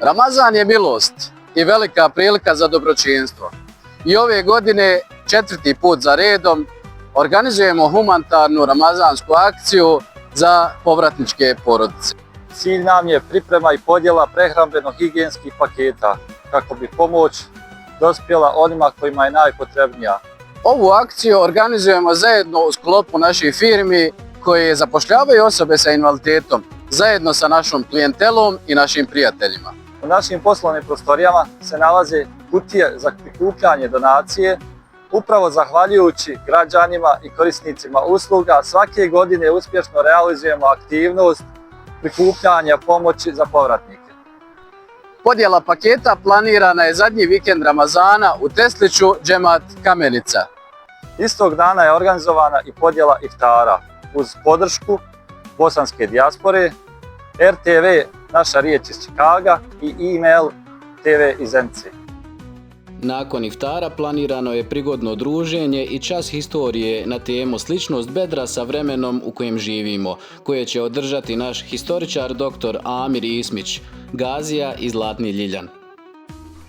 Ramazan je milost i velika prilika za dobročinstvo. I ove godine, 4. put za redom, organizujemo humanitarnu ramazansku akciju za povratničke porodice. Cilj nam je priprema i podjela prehrambeno-higijenskih paketa kako bi pomoć dospjela onima kojima je najpotrebnija. Ovu akciju organizujemo zajedno u sklopu naših firmi koje zapošljavaju osobe sa invaliditetom, zajedno sa našom klijentelom i našim prijateljima. U našim poslovnim prostorijama se nalaze kutije za prikupljanje donacije. Upravo zahvaljujući građanima i korisnicima usluga, svake godine uspješno realizujemo aktivnost prikupljanja pomoći za povratnike. Podjela paketa planirana je zadnji vikend Ramazana u Tesliću, džemat Kamenica. Istog dana je organizovana i podjela iftara uz podršku bosanske dijaspore, RTV Naša riječ iz Čikaga i e-mail TV iz Zenice. Nakon iftara planirano je prigodno druženje i čas historije na temu Sličnost bedra sa vremenom u kojem živimo, koje će održati naš historičar dr. Amir Ismić, Gazija i Zlatni Ljiljan.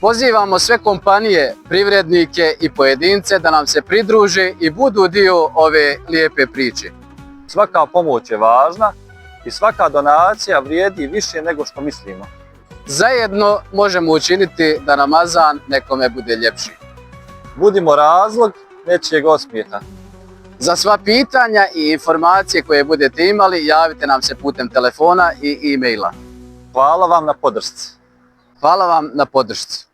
Pozivamo sve kompanije, privrednike i pojedince da nam se pridruže i budu dio ove lijepe priče. Svaka pomoć je važna i svaka donacija vrijedi više nego što mislimo. Zajedno možemo učiniti da Ramazan nekome bude ljepši. Budimo razlog nečijeg osmijeha. Za sva pitanja i informacije koje budete imali, javite nam se putem telefona i e-maila. Hvala vam na podršci. Hvala vam na podršci.